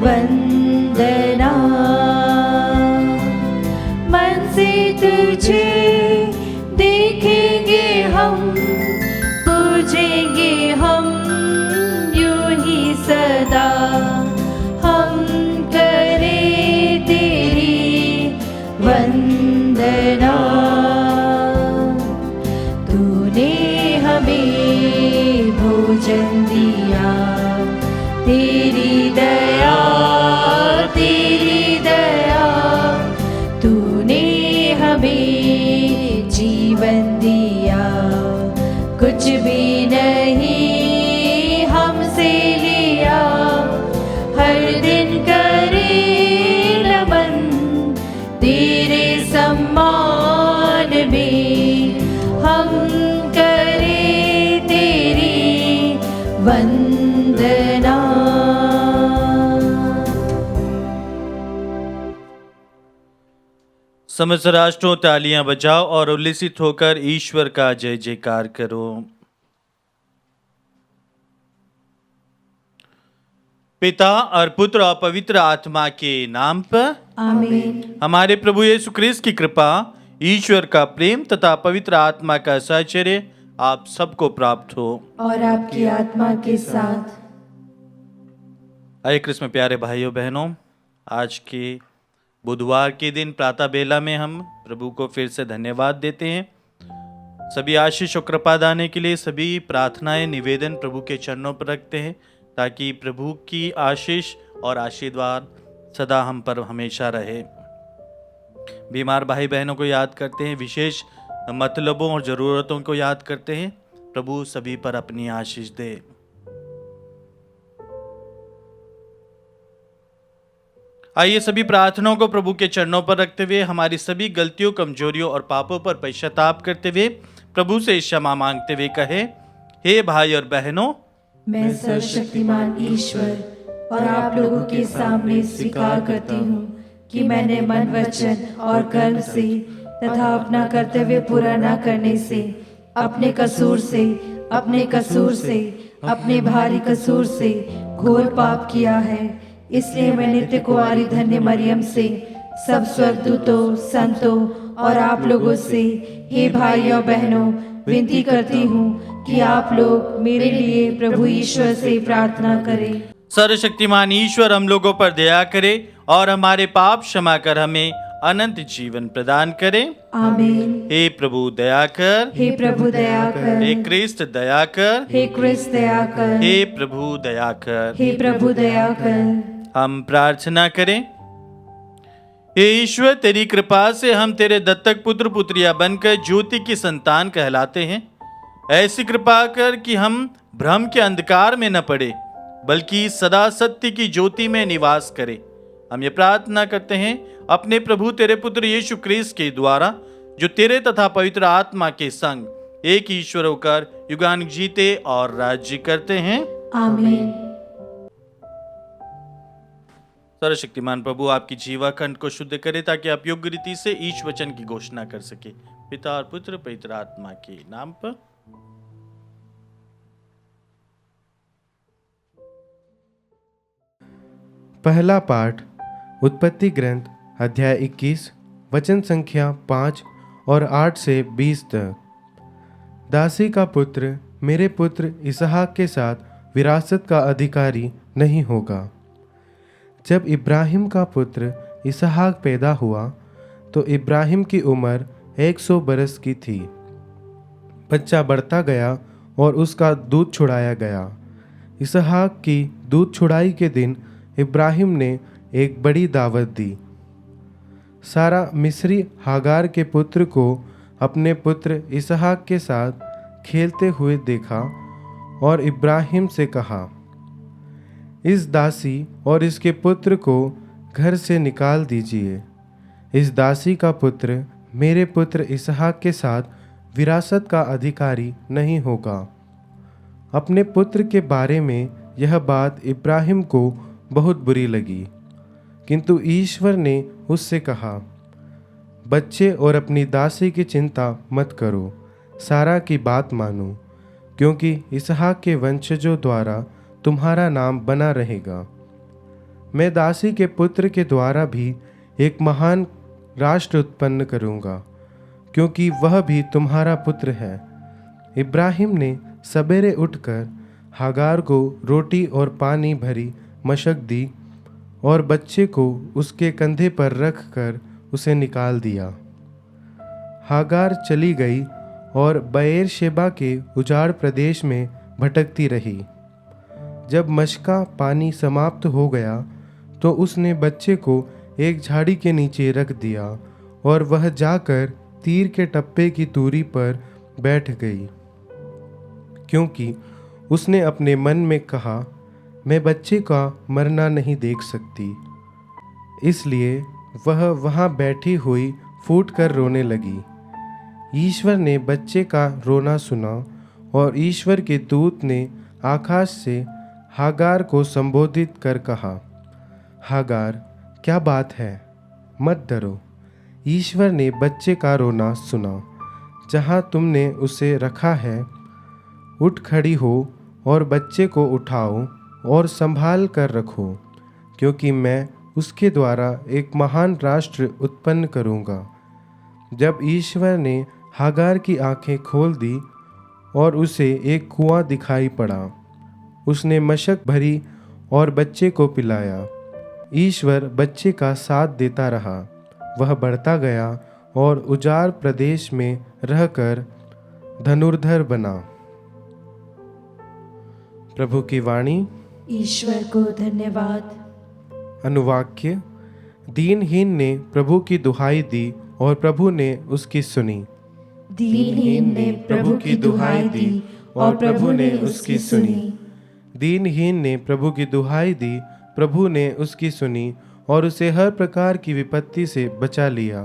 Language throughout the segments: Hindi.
वंदना। मन से तुझे देखेंगे हम, पूजेंगे हम यूं ही सदा। हम करें तेरी वंदना। तूने हमें भोजन दिया, तेरी दया, तेरी दया। तूने हमें जीवन दिया, कुछ भी नहीं हमसे लिया। हर दिन करे नमन तेरे सम्मान में, हम करें तेरी वंदना। समस्त राष्ट्रों तालियां बजाओ और उल्लसित होकर ईश्वर का जय जयकार करो। पिता और पुत्र और पवित्र आत्मा के नाम पर आमीन। हमारे प्रभु यीशु ख्रिस्त की कृपा, ईश्वर का प्रेम तथा पवित्र आत्मा का साहचर्य आप सबको प्राप्त हो और आपकी आत्मा के साथ। आइए क्रिस्त में प्यारे भाइयों बहनों, आज के बुधवार के दिन प्रातः बेला में हम प्रभु को फिर से धन्यवाद देते हैं। सभी आशीष और कृपा दाने के लिए सभी प्रार्थनाएं निवेदन प्रभु के चरणों पर रखते हैं, ताकि प्रभु की आशीष और आशीर्वाद सदा हम पर हमेशा रहे। बीमार भाई बहनों को याद करते हैं, विशेष मतलबों और ज़रूरतों को याद करते हैं। प्रभु सभी पर अपनी आशीष दे। आइए सभी प्रार्थनाओं को प्रभु के चरणों पर रखते हुए हमारी सभी गलतियों, कमजोरियों और पापों पर पश्चाताप करते हुए प्रभु से क्षमा मांगते हुए कहे, हे भाई और बहनों, मैं सर्वशक्तिमान ईश्वर और आप लोगों के सामने स्वीकार करती हूँ कि मैंने मन, वचन और कर्म से तथा अपना कर्तव्य पूरा न करने से, अपने कसूर से, अपने भारी कसूर से घोर पाप किया है। इसलिए मैं नित्य कुंवारी धन्य मरियम से, सब स्वर्गदूतों, संतों और आप लोगों से, हे भाइयों बहनों, विनती करती हूँ कि आप लोग मेरे लिए प्रभु ईश्वर से प्रार्थना करें। सर्वशक्तिमान ईश्वर हम लोगों पर दया करे और हमारे पाप क्षमा कर हमें अनंत जीवन प्रदान करे। आमीन। हे प्रभु दया कर, हे प्रभु दया कर, हे क्रिस्त दया कर, हे क्रिस्त दया कर, हे प्रभु दया कर। हे प्रभु दया कर। हम प्रार्थना करें। हे ईश्वर, तेरी कृपा से हम तेरे दत्तक पुत्र पुत्रियां बनकर ज्योति की संतान कहलाते हैं। ऐसी कृपा कर कि हम भ्रम के अंधकार में न पड़े, बल्कि सदा सत्य की ज्योति में निवास करें। हम ये प्रार्थना करते हैं अपने प्रभु तेरे पुत्र यीशु ख्रिस्त के द्वारा, जो तेरे तथा पवित्र आत्मा के संग एक ईश्वर होकर युगानुग जीते और राज्य करते हैं। आमीन। सर्वशक्तिमान प्रभु आपकी जीवाखंड को शुद्ध करे, ताकि आप योग्य रीति से ईश वचन की घोषणा कर सके। पिता और पुत्र पवित्र आत्मा के नाम पर। पहला पाठ उत्पत्ति ग्रंथ अध्याय 21 वचन संख्या 5 और 8 से 20 तक। दासी का पुत्र मेरे पुत्र इसहाक के साथ विरासत का अधिकारी नहीं होगा। जब इब्राहिम का पुत्र इसहाक पैदा हुआ तो इब्राहिम की उम्र 100 बरस की थी। बच्चा बढ़ता गया और उसका दूध छुड़ाया गया। इसहाक की दूध छुड़ाई के दिन इब्राहिम ने एक बड़ी दावत दी। सारा मिस्री हागार के पुत्र को अपने पुत्र इसहाक के साथ खेलते हुए देखा और इब्राहिम से कहा, इस दासी और इसके पुत्र को घर से निकाल दीजिए। इस दासी का पुत्र मेरे पुत्र इसहाक के साथ विरासत का अधिकारी नहीं होगा। अपने पुत्र के बारे में यह बात इब्राहिम को बहुत बुरी लगी, किंतु ईश्वर ने उससे कहा, बच्चे और अपनी दासी की चिंता मत करो, सारा की बात मानो, क्योंकि इसहाक के वंशजों द्वारा तुम्हारा नाम बना रहेगा। मैं दासी के पुत्र के द्वारा भी एक महान राष्ट्र उत्पन्न करूँगा, क्योंकि वह भी तुम्हारा पुत्र है। इब्राहिम ने सवेरे उठकर हागार को रोटी और पानी भरी मशक दी और बच्चे को उसके कंधे पर रख कर उसे निकाल दिया। हागार चली गई और बेएरशेबा के उजाड़ प्रदेश में भटकती रही। जब मशका पानी समाप्त हो गया तो उसने बच्चे को एक झाड़ी के नीचे रख दिया और वह जाकर तीर के टप्पे की दूरी पर बैठ गई, क्योंकि उसने अपने मन में कहा, मैं बच्चे का मरना नहीं देख सकती। इसलिए वह वहाँ बैठी हुई फूट कर रोने लगी। ईश्वर ने बच्चे का रोना सुना और ईश्वर के दूत ने आकाश से हागार को संबोधित कर कहा, हागार, क्या बात है? मत डरो, ईश्वर ने बच्चे का रोना सुना। जहाँ तुमने उसे रखा है, उठ खड़ी हो और बच्चे को उठाओ और संभाल कर रखो, क्योंकि मैं उसके द्वारा एक महान राष्ट्र उत्पन्न करूँगा। जब ईश्वर ने हागार की आंखें खोल दी और उसे एक कुआं दिखाई पड़ा, उसने मशक भरी और बच्चे को पिलाया। ईश्वर बच्चे का साथ देता रहा। वह बढ़ता गया और उजाड़ प्रदेश में रहकर धनुर्धर बना। प्रभु की वाणी। ईश्वर को धन्यवाद। अनुवाक्य। दीनहीन ने प्रभु की दुहाई दी और प्रभु ने उसकी सुनी। दीनहीन ने प्रभु की दुहाई दी और प्रभु ने उसकी सुनी। दीनहीन ने प्रभु की दुहाई दी, प्रभु ने उसकी सुनी और उसे हर प्रकार की विपत्ति से बचा लिया।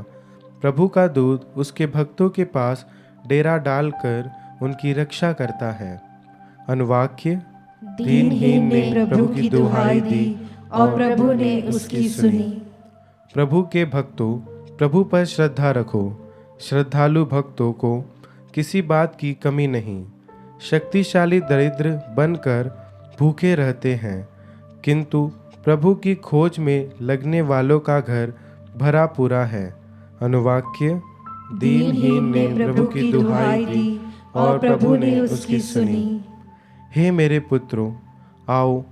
प्रभु का दूत उसके भक्तों के पास डेरा डालकर उनकी रक्षा करता है। अनुवाक्य। दीनहीन ने प्रभु की दुहाई दी और प्रभु ने उसकी सुनी। प्रभु के भक्तों, प्रभु पर श्रद्धा रखो। श्रद्धालु भक्तों को किसी बात की कमी नहीं। शक्तिशाली दरिद्र बनकर भूखे रहते हैं, किंतु प्रभु की खोज में लगने वालों का घर भरा पूरा है। अनुवाक्य। दीनहीन ने प्रभु की दुहाई दी और प्रभु ने उसकी सुनी। हे मेरे पुत्रों, आओ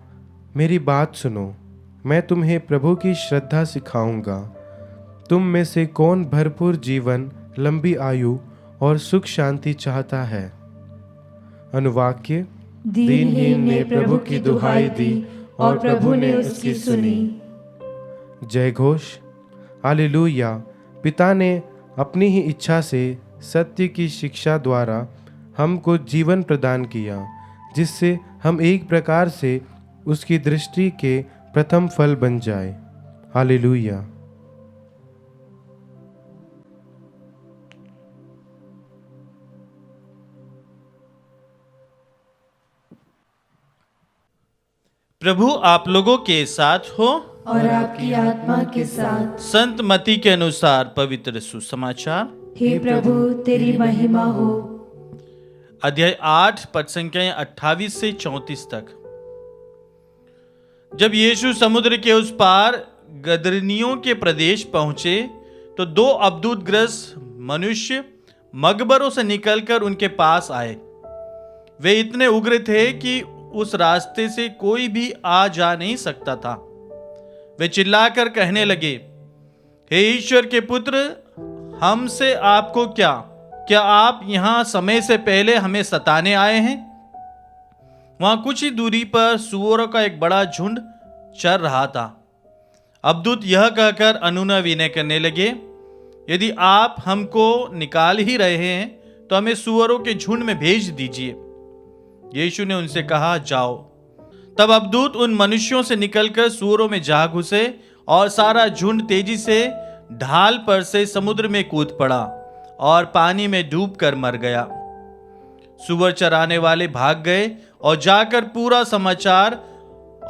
मेरी बात सुनो। मैं तुम्हें प्रभु की श्रद्धा सिखाऊंगा। तुम में से कौन भरपूर जीवन, लंबी आयु और सुख शांति चाहता है? अनुवाक्य। दीनहीन ने प्रभु की दुहाई दी और प्रभु ने उसकी सुनी। जय घोष। हालेलुया। पिता ने अपनी ही इच्छा से सत्य की शिक्षा द्वारा हमको जीवन प्रदान किया, जिससे हम एक प्रकार से उसकी दृष्टि के प्रथम फल बन जाए। हालेलुया। प्रभु आप लोगों के साथ हो और आपकी आत्मा के साथ। संत मती के अनुसार पवित्र सुसमाचार। हे प्रभु, तेरी महिमा हो। अध्याय 8 पद संख्याएं 28 से 34 तक। जब यीशु समुद्र के उस पार गदरनियों के प्रदेश पहुंचे तो दो अब्दूतग्रस्त मनुष्य मकबरों से निकलकर उनके पास आए। वे इतने उग्र थे कि उस रास्ते से कोई भी आ जा नहीं सकता था। वे चिल्लाकर कहने लगे, हे ईश्वर के पुत्र, हमसे आपको क्या आप यहां समय से पहले हमें सताने आए हैं? वहां कुछ ही दूरी पर सूअरों का एक बड़ा झुंड चर रहा था। अब्दूत यह कहकर अनुनय विनय करने लगे, यदि आप हमको निकाल ही रहे हैं तो हमें सूअरों के झुंड में भेज दीजिए। यीशु ने उनसे कहा, जाओ। तब अब्दूत उन मनुष्यों से निकलकर सूअरों में जा घुसे और सारा झुंड तेजी से ढाल पर से समुद्र में कूद पड़ा और पानी में डूबकर मर गया। सूअर चराने वाले भाग गए और जाकर पूरा समाचार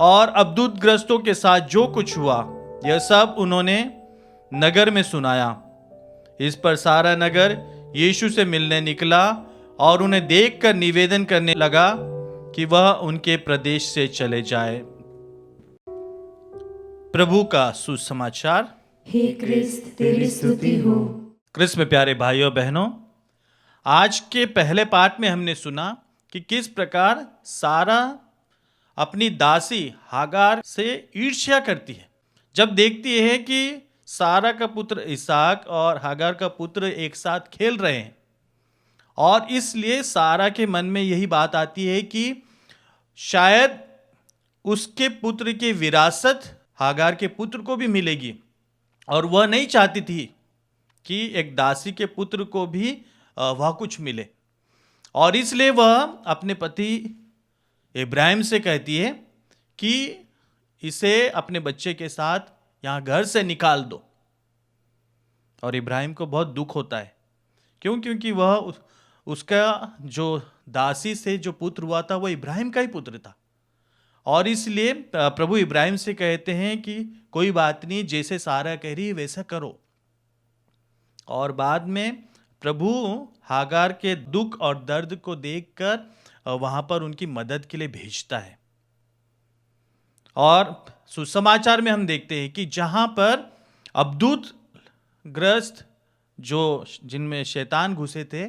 और अब्दूतग्रस्तों के साथ जो कुछ हुआ यह सब उन्होंने नगर में सुनाया। इस पर सारा नगर यीशु से मिलने निकला और उन्हें देखकर निवेदन करने लगा कि वह उनके प्रदेश से चले जाए। प्रभु का सुसमाचार। हे क्रिस्त तेरी स्तुति हो। क्रिस्त में प्यारे भाइयों बहनों, आज के पहले पाठ में हमने सुना कि किस प्रकार सारा अपनी दासी हागार से ईर्ष्या करती है जब देखती है कि सारा का पुत्र इसहाक और हागार का पुत्र एक साथ खेल रहे हैं, और इसलिए सारा के मन में यही बात आती है कि शायद उसके पुत्र की विरासत हागार के पुत्र को भी मिलेगी, और वह नहीं चाहती थी कि एक दासी के पुत्र को भी वह कुछ मिले, और इसलिए वह अपने पति इब्राहिम से कहती है कि इसे अपने बच्चे के साथ यहाँ घर से निकाल दो। और इब्राहिम को बहुत दुख होता है। क्यों? क्योंकि वह उसका जो दासी से जो पुत्र हुआ था वह इब्राहिम का ही पुत्र था, और इसलिए प्रभु इब्राहिम से कहते हैं कि कोई बात नहीं, जैसे सारा कह रही है वैसा करो। और बाद में प्रभु हागार के दुख और दर्द को देखकर वहां पर उनकी मदद के लिए भेजता है। और सुसमाचार में हम देखते हैं कि जहां पर अबदूत ग्रस्त जो जिनमें शैतान घुसे थे,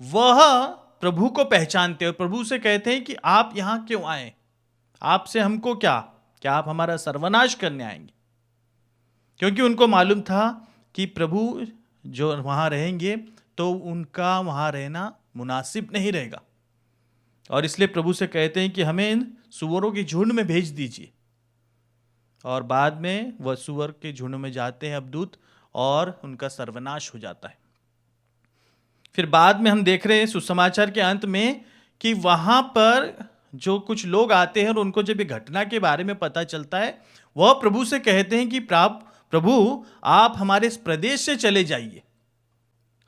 वह प्रभु को पहचानते और प्रभु से कहते हैं कि आप यहां क्यों आए, आपसे हमको क्या आप हमारा सर्वनाश करने आएंगे? क्योंकि उनको मालूम था कि प्रभु जो वहां रहेंगे तो उनका वहां रहना मुनासिब नहीं रहेगा, और इसलिए प्रभु से कहते हैं कि हमें इन सुअरों के झुंड में भेज दीजिए। और बाद में वह सुअर के झुंड में जाते हैं अबदूत, और उनका सर्वनाश हो जाता है। फिर बाद में हम देख रहे हैं सुसमाचार के अंत में कि वहां पर जो कुछ लोग आते हैं और उनको जब ये घटना के बारे में पता चलता है, वह प्रभु से कहते हैं कि प्रभु आप हमारे इस प्रदेश से चले जाइए।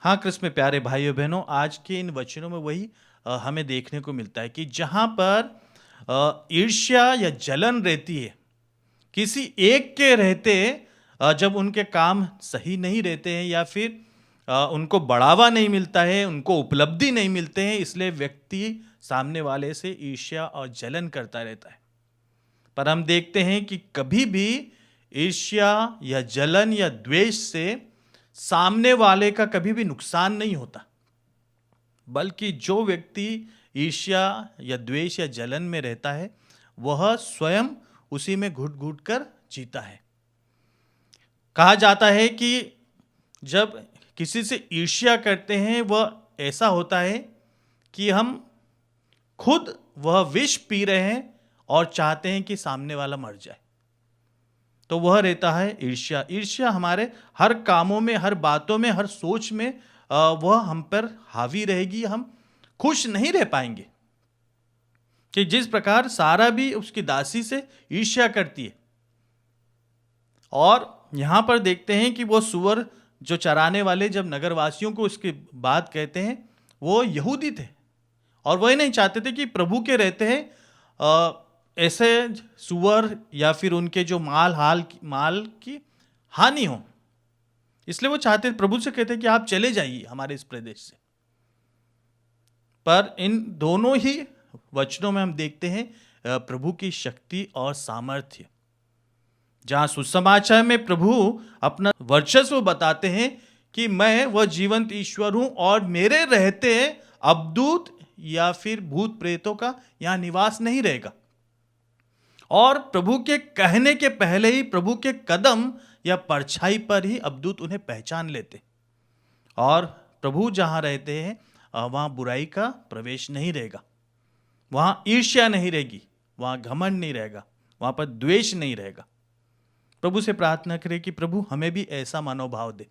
हाँ कृष्ण में प्यारे भाइयों बहनों, आज के इन वचनों में वही हमें देखने को मिलता है कि जहां पर ईर्ष्या या जलन रहती है किसी एक के रहते, जब उनके काम सही नहीं रहते हैं या फिर उनको बढ़ावा नहीं मिलता है, उनको उपलब्धि नहीं मिलते हैं, इसलिए व्यक्ति सामने वाले से ईर्ष्या और जलन करता रहता है। पर हम देखते हैं कि कभी भी ईर्ष्या या जलन या द्वेष से सामने वाले का कभी भी नुकसान नहीं होता, बल्कि जो व्यक्ति ईर्ष्या या द्वेष या जलन में रहता है वह स्वयं उसी में घुट घुट कर जीता है। कहा जाता है कि जब किसी से ईर्ष्या करते हैं वह ऐसा होता है कि हम खुद वह विष पी रहे हैं और चाहते हैं कि सामने वाला मर जाए, तो वह रहता है ईर्ष्या। ईर्ष्या हमारे हर कामों में, हर बातों में, हर सोच में वह हम पर हावी रहेगी, हम खुश नहीं रह पाएंगे। कि जिस प्रकार सारा भी उसकी दासी से ईर्ष्या करती है, और यहां पर देखते हैं कि वो सुअर जो चराने वाले जब नगरवासियों को उसकी बात कहते हैं, वो यहूदी थे और वह नहीं चाहते थे कि प्रभु के रहते हैं ऐसे सुअर या फिर उनके जो माल की हानि हो, इसलिए वो चाहते, प्रभु से कहते कि आप चले जाइए हमारे इस प्रदेश से। पर इन दोनों ही वचनों में हम देखते हैं प्रभु की शक्ति और सामर्थ्य। जहां सुसमाचार में प्रभु अपना वर्चस्व बताते हैं कि मैं वह जीवंत ईश्वर हूं और मेरे रहते अबदूत या फिर भूत प्रेतों का यहां निवास नहीं रहेगा। और प्रभु के कहने के पहले ही प्रभु के कदम या परछाई पर ही अबदूत उन्हें पहचान लेते, और प्रभु जहां रहते हैं वहां बुराई का प्रवेश नहीं रहेगा, वहां ईर्ष्या नहीं रहेगी, वहां घमंड नहीं रहेगा, वहां पर द्वेष नहीं रहेगा। प्रभु से प्रार्थना करें कि प्रभु हमें भी ऐसा मनोभाव दे,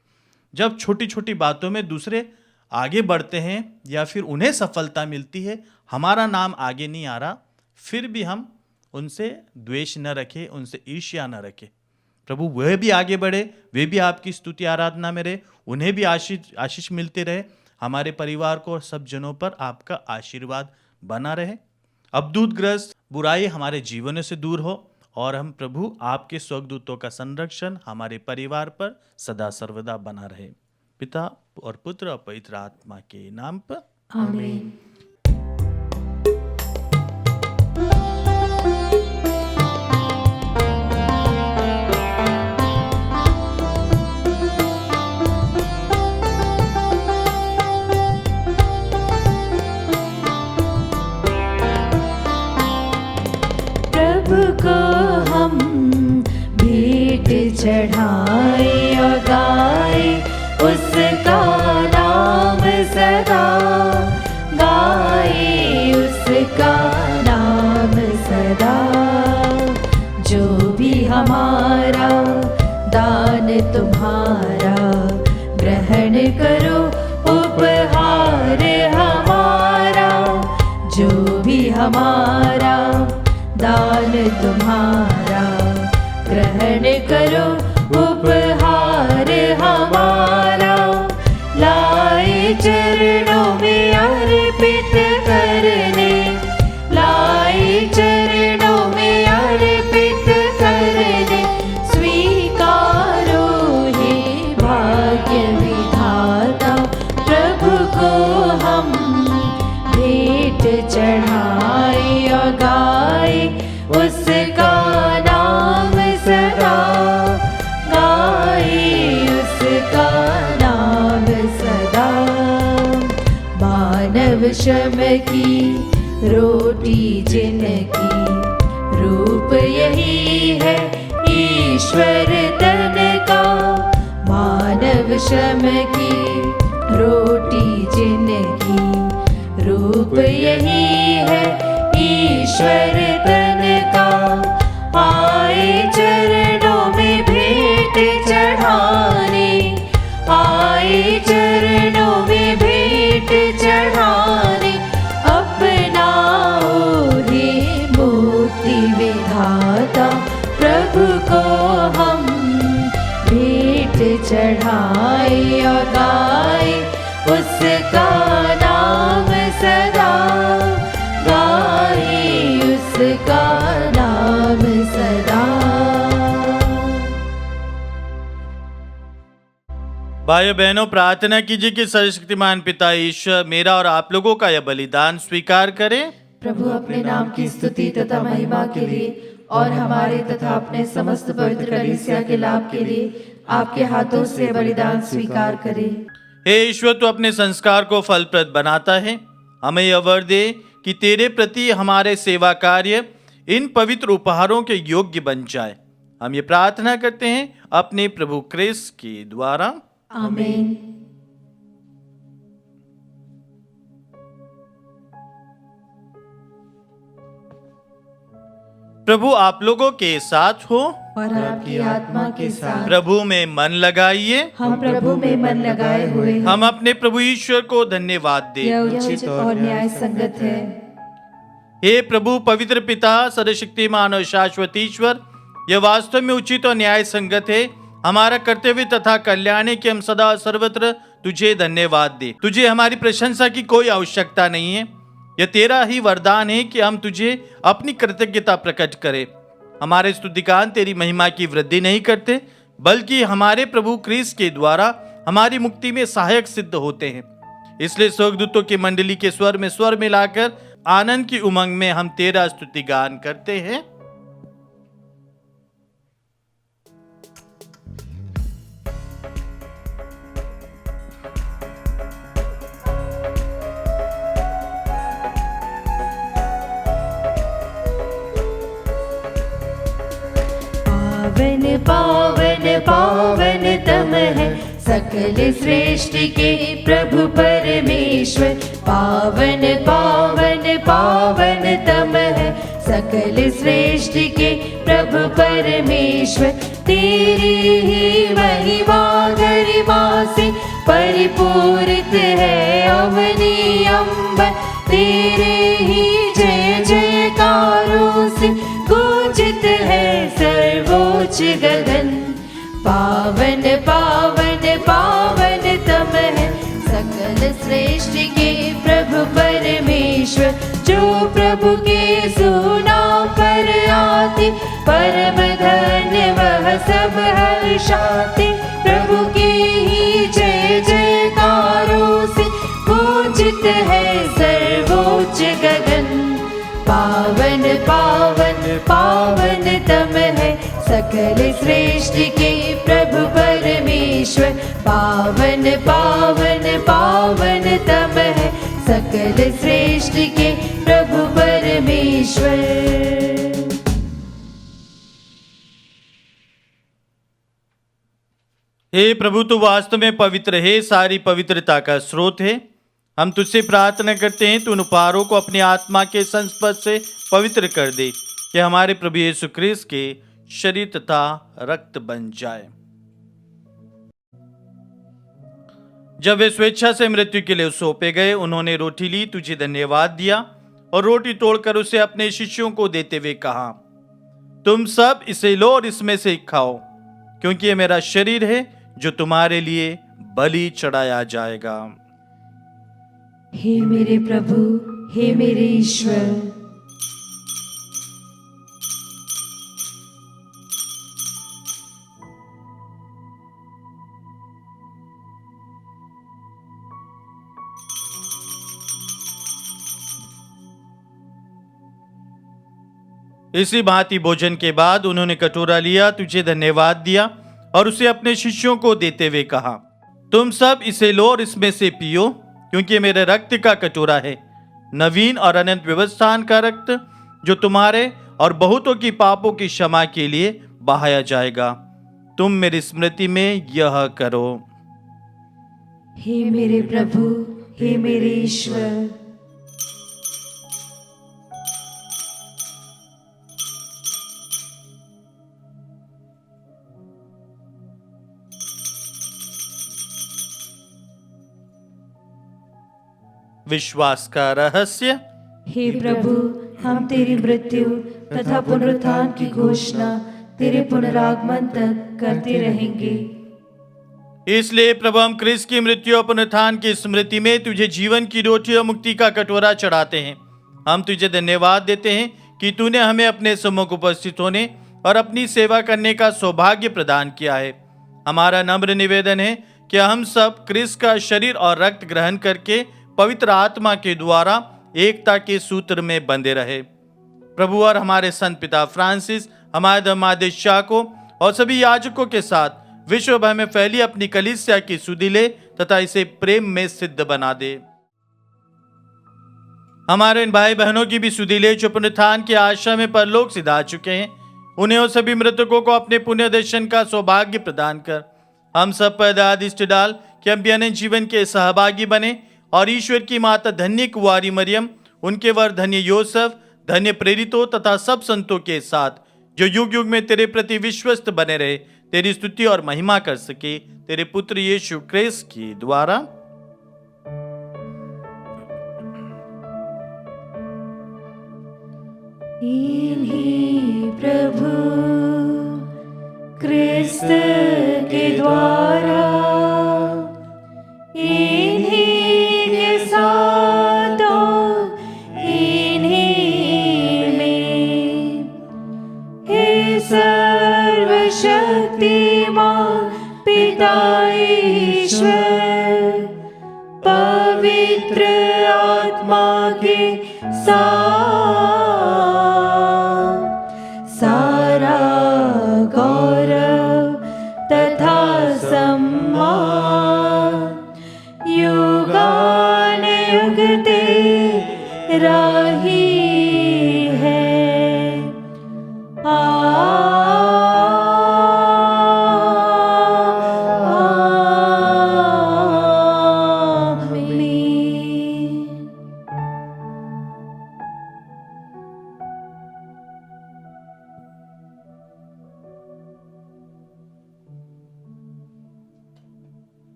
जब छोटी छोटी बातों में दूसरे आगे बढ़ते हैं या फिर उन्हें सफलता मिलती है, हमारा नाम आगे नहीं आ रहा, फिर भी हम उनसे द्वेष न रखें, उनसे ईर्ष्या न रखें। प्रभु वह भी आगे बढ़े, वे भी आपकी स्तुति आराधना में रहे, उन्हें भी आशीष मिलते रहे, हमारे परिवार को और सब जनों पर आपका आशीर्वाद बना रहे। अबदूतग्रस्त बुराई हमारे जीवनों से दूर हो, और हम प्रभु आपके स्वर्गदूतों का संरक्षण हमारे परिवार पर सदा सर्वदा बना रहे। पिता और पुत्र और पवित्र आत्मा के नाम पर आमीन। चढ़ाए और गाए उसका नाम सदा, गाए उसका नाम सदा। जो भी हमारा दान तुम्हारा ग्रहण करो उपहार हमारा, जो भी हमारा दान तुम्हारा ग्रहण करो उपहार हमारा। लाए चरणों में अर्पित करने, लाए चरणों में अर्पित करने, स्वीकारो हे भाग्य विधाता। प्रभु को हम भेंट चढ़ाए और गाए उसका नाम सदा, गाए उसका नाम सदा। मानव श्रम की रोटी जिनकी, रूप यही है ईश्वर तन का। मानव श्रम की रोटी जिनकी, रूप यही है ईश्वर तन का। आए चरणों में भेंट चढ़ाने, आए चरणों में भेंट चढ़ाने, अपनाओ हे मुक्ति विधाता। प्रभु को हम भेंट चढ़ाए और गाए उसका नाम सदा, गाए उसका नाम सदा। भाइयों बहनों, प्रार्थना कीजिए कि सर्वशक्तिमान पिता ईश्वर मेरा और आप लोगों का यह बलिदान स्वीकार करे। प्रभु अपने नाम की स्तुति तथा महिमा के लिए और हमारे तथा अपने समस्त पवित्र कलीसिया के लाभ के लिए आपके हाथों से बलिदान स्वीकार करे। हे ईश्वर, तू अपने संस्कार को फलप्रद बनाता है। हमें यह वर दे कि तेरे प्रति हमारे सेवा कार्य इन पवित्र उपहारों के योग्य बन जाए। हम ये प्रार्थना करते हैं अपने प्रभु क्रिस्त के द्वारा, आमीन। प्रभु आप लोगों के साथ हो और आपकी आत्मा के साथ। प्रभु में मन लगाइए। हम प्रभु में मन लगाए हुए हैं। हम अपने प्रभु ईश्वर को धन्यवाद दें। यह उचित और न्याय संगत है। हे प्रभु पवित्र पिता सर्वशक्तिमान और शाश्वत ईश्वर, यह वास्तव में उचित और न्याय संगत है, हमारा कर्तव्य तथा कल्याण है कि हम सदा सर्वत्र तुझे धन्यवाद दे। तुझे हमारी प्रशंसा की कोई आवश्यकता नहीं है। यह तेरा ही वरदान है कि हम तुझे अपनी कृतज्ञता प्रकट करें। हमारे स्तुतिगान तेरी महिमा की वृद्धि नहीं करते, बल्कि हमारे प्रभु क्रिस्त के द्वारा हमारी मुक्ति में सहायक सिद्ध होते हैं। इसलिए स्वर्गदूतों की मंडली के स्वर में स्वर मिलाकर आनंद की उमंग में हम तेरा स्तुतिगान करते हैं। पावन पावन पावन तम है सकल सृष्टि के प्रभु परमेश्वर। पावन पावन पावन तम है सकल सृष्टि के प्रभु परमेश्वर। तेरी ही महिमा गरिमा से परिपूरित है अवनी अंबर। तेरे ही जय जयकारों से गूंजित है सर्वोच्च गगन। पावन पावन पावन तम है सकल सृष्टि के प्रभु परमेश्वर। जो प्रभु के सुनाम पर आते परम धन्य वह सब हर्षाते। प्रभु के ही जय जयकारों से गूंजित है सर्वोच्च गगन। पावन पावन पावन तम है सकल सृष्टि के प्रभु परमेश्वर। पावन पावन पावन तम है सकल सृष्टि के प्रभु परमेश्वर। हे प्रभु, तू वास्तव में पवित्र है, सारी पवित्रता का स्रोत है। हम तुझसे प्रार्थना करते हैं, तू उन उपहारों को अपनी आत्मा के संस्पर्श से पवित्र कर दे कि हमारे प्रभु यीशु क्रिस्त के शरीर तथा रक्त बन जाए। जब वे स्वेच्छा से मृत्यु के लिए सौंपे गए, उन्होंने रोटी ली, तुझे धन्यवाद दिया और रोटी तोड़कर उसे अपने शिष्यों को देते हुए कहा, तुम सब इसे लो और इसमें से खाओ, क्योंकि ये मेरा शरीर है जो तुम्हारे लिए बलि चढ़ाया जाएगा। हे मेरे प्रभु, हे मेरे ईश्वर, इसी भांति भोजन के बाद उन्होंने कटोरा लिया, तुझे धन्यवाद दिया और उसे अपने शिष्यों को देते हुए कहा, तुम सब इसे लो और इसमें से पियो, क्योंकि मेरे रक्त का कटोरा है, नवीन और अनंत व्यवस्थान का रक्त, जो तुम्हारे और बहुतों की पापों की क्षमा के लिए बहाया जाएगा। तुम मेरी स्मृति में यह करो। हे मेरे प्रभु, हे मेरे ईश्वर। विश्वास का रहस्य। हे प्रभु, हम तेरी मृत्यु तथा पुनरुत्थान की घोषणा तेरे पुनरागमन तक करते रहेंगे। इसलिए प्रभु, हम क्रिस्त की मृत्यु और पुनरुत्थान की स्मृति में तुझे जीवन की रोटी और मुक्ति का कटोरा चढ़ाते हैं। हम तुझे धन्यवाद देते हैं कि तूने हमें अपने सम्मुख उपस्थित होने और अपनी सेवा करने का सौभाग्य प्रदान किया है। हमारा नम्र निवेदन है कि हम सब क्रिस्त का शरीर और रक्त ग्रहण करके पवित्र आत्मा के द्वारा एकता के सूत्र में बंधे रहे। प्रभु, और हमारे संत पिता फ्रांसिस, हमारे धर्माध्यक्ष को और सभी याजकों के साथ विश्व भर में फैली अपनी कलीसिया की सुधि ले तथा इसे प्रेम में सिद्ध बना दे। हमारे इन भाई बहनों की भी सुधि ले जो पुनरुत्थान की आशा में परलोक सिधा चुके हैं। उन्हें और सभी मृतकों को अपने पुण्य दर्शन का सौभाग्य प्रदान कर। हम सब पर दयादृष्टि डाल कि हम भी अनंत जीवन के सहभागी बने और ईश्वर की माता धन्य कुंवारी मरियम, उनके वर धन्य योसेफ, धन्य प्रेरितों तथा सब संतों के साथ जो युग युग में तेरे प्रति विश्वस्त बने रहे, तेरी स्तुति और महिमा कर सके, तेरे पुत्र यीशु क्रिस्त के द्वारा। इन्हीं प्रभु क्रिस्त के द्वारा, इन्हीं के साथ और इन्हीं में, हे सर्वशक्तिमान पिता ईश्वर, पवित्र आत्मा के साथ सारा गौरव तथा सम्मान युगानुयुग तेरा ही है। आमीन।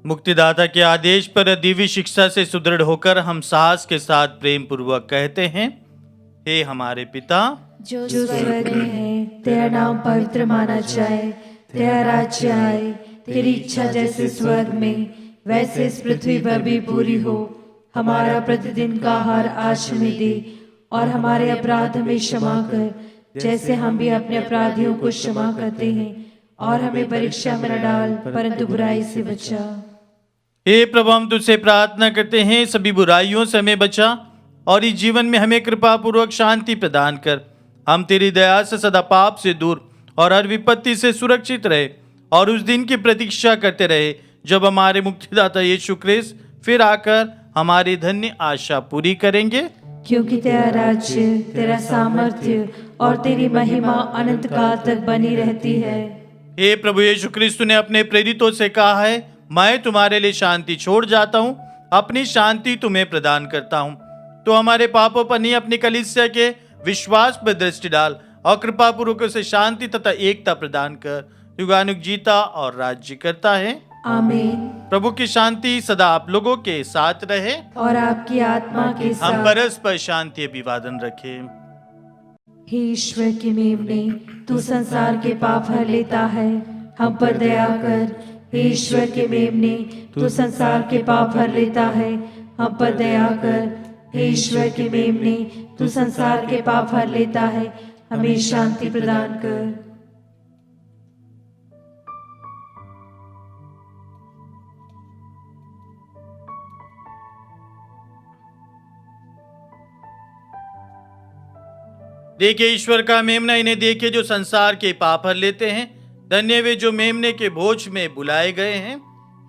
मुक्तिदाता के आदेश पर दिव्य शिक्षा से सुदृढ़ होकर हम साहस के साथ प्रेम पूर्वक कहते हैं, हे हमारे पिता जो स्वर्ग में है, तेरा नाम पवित्र माना जाए, तेरा राज्य आए, तेरी इच्छा जैसे स्वर्ग में वैसे इस पृथ्वी पर भी पूरी हो। हमारा प्रतिदिन का आहार आज हमें दे और हमारे अपराध हमें क्षमा कर, जैसे हम भी अपने अपराधियों को क्षमा करते हैं, और हमें परीक्षा में न डाल परंतु बुराई से बचा। हे प्रभु, हम तुझसे प्रार्थना करते हैं, सभी बुराइयों से हमें बचा और इस जीवन में हमें कृपा पूर्वक शांति प्रदान कर। हम तेरी दया से सदा पाप से दूर और हर विपत्ति से सुरक्षित रहे और उस दिन की प्रतीक्षा करते रहे जब हमारे मुक्तिदाता यीशु क्रिस्त फिर आकर हमारी धन्य आशा पूरी करेंगे। क्योंकि तेरा राज्य, तेरा सामर्थ्य और तेरी महिमा अनंत काल तक बनी रहती है। हे प्रभु यीशु क्रिस्त ने अपने प्रेरितों से कहा है, मैं तुम्हारे लिए शांति छोड़ जाता हूँ, अपनी शांति तुम्हें प्रदान करता हूँ। तो हमारे पापों पर नहीं, अपनी कलीसिया के विश्वास पर दृष्टि डाल और कृपा पूर्वक उसे शांति तथा एकता प्रदान कर। युगानुग जीता और राज्य करता है। आमीन। प्रभु की शांति सदा आप लोगों के साथ रहे और आपकी आत्मा के हम साथ। परस्पर शांति अभिवादन रखें। हे ईश्वर की मेमने, तू संसार के पाप हर लेता है, हम पर दया कर। हे ईश्वर के मेमने, तू संसार के पाप हर लेता है, हम पर दया कर। हे ईश्वर के मेमने, तू संसार के पाप हर लेता है, हमें शांति प्रदान कर। देखिए ईश्वर का मेमना, इन्हें देखिए जो संसार के पाप हर लेते हैं। धन्य वे जो मेमने के भोज में बुलाए गए हैं।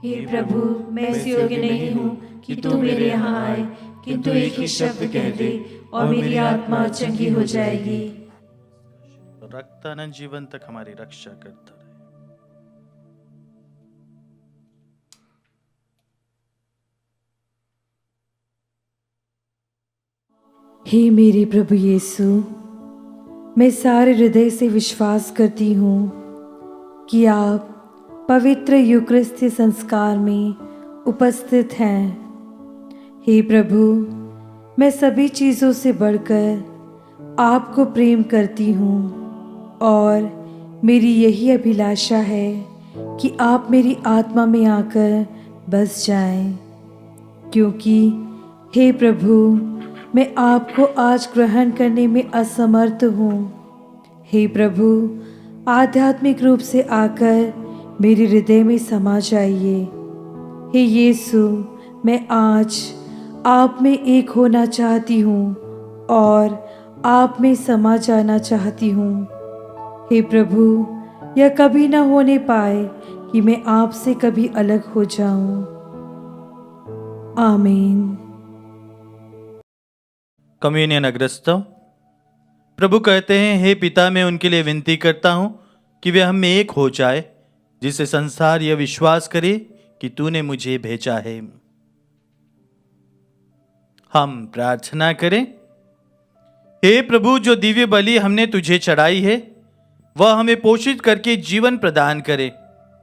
हे प्रभु, मैं इस योग्य नहीं हूँ कि तू मेरे यहाँ आए, किंतु एक ही शब्द कह दे और मेरी आत्मा चंगी हो जाएगी। रखता अनंत जीवन तक हमारी रक्षा करता रहे। हे मेरे प्रभु यीशु, मैं सारे हृदय से विश्वास करती हूँ कि आप पवित्र यूकरिस्ती संस्कार में उपस्थित हैं। हे प्रभु, मैं सभी चीज़ों से बढ़कर आपको प्रेम करती हूँ और मेरी यही अभिलाषा है कि आप मेरी आत्मा में आकर बस जाएं, क्योंकि हे प्रभु, मैं आपको आज ग्रहण करने में असमर्थ हूँ। हे प्रभु, आध्यात्मिक रूप से आकर मेरे हृदय में समा जाइए। हे यीशु, मैं आज आप में एक होना चाहती हूँ और आप में समा जाना चाहती हूँ। हे प्रभु, यह कभी न होने पाए कि मैं आपसे कभी अलग हो जाऊं। आमीन। कम्युनियन अग्रस्तव। प्रभु कहते हैं, हे पिता, मैं उनके लिए विनती करता हूं कि वे हम में एक हो जाए, जिससे संसार यह विश्वास करे कि तूने मुझे भेजा है। हम प्रार्थना करें। हे प्रभु, जो दिव्य बलि हमने तुझे चढ़ाई है वह हमें पोषित करके जीवन प्रदान करे।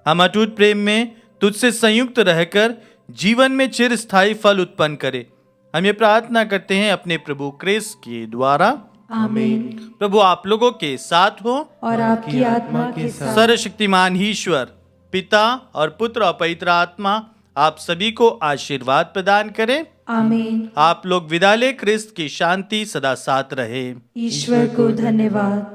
हम अटूट प्रेम में तुझसे संयुक्त रहकर जीवन में चिरस्थायी फल उत्पन्न करे। हम ये प्रार्थना करते हैं अपने प्रभु क्रिस्त के द्वारा। आमीन। प्रभु आप लोगों के साथ हो और आपकी आत्मा के साथ। सर्वशक्तिमान ईश्वर पिता और पुत्र और पवित्र आत्मा आप सभी को आशीर्वाद प्रदान करें। आमीन। आप लोग विदा ले। क्रिस्त की शांति सदा साथ रहे। ईश्वर को धन्यवाद।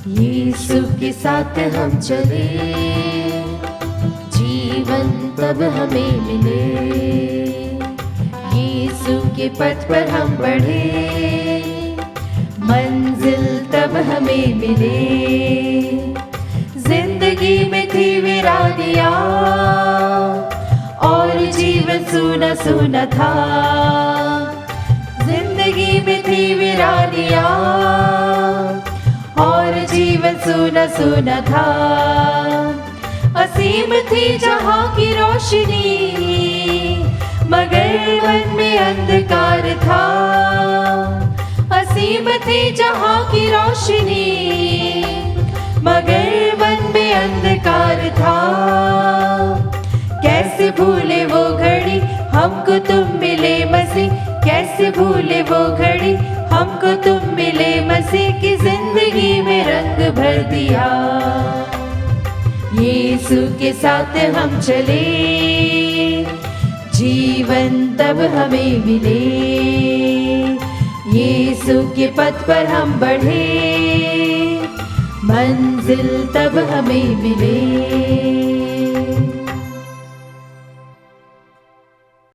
यीशु के साथ हम चले, जीवन तब हमें मिले। यीशु के पथ पर हम बढ़े, मंजिल तब हमें मिले। जिंदगी में थी वीरानिया और जीवन सूना सूना था। जिंदगी में थी वीरानिया और जीवन सूना सूना था। असीम थी जहाँ की रोशनी, मगर मन में अंधकार था। असीम थी जहाँ की रोशनी, मगर मन में अंधकार था। कैसे भूले वो घड़ी हमको तुम मिले मसीह, कैसे भूले वो घड़ी हमको तुम मिले मसीह की। जिंदगी में रंग भर दिया, यीशु के साथ हम चले। जीवन तब हमें मिले, यीशु के पथ पर हम बढ़े। मंजिल तब हमें मिले।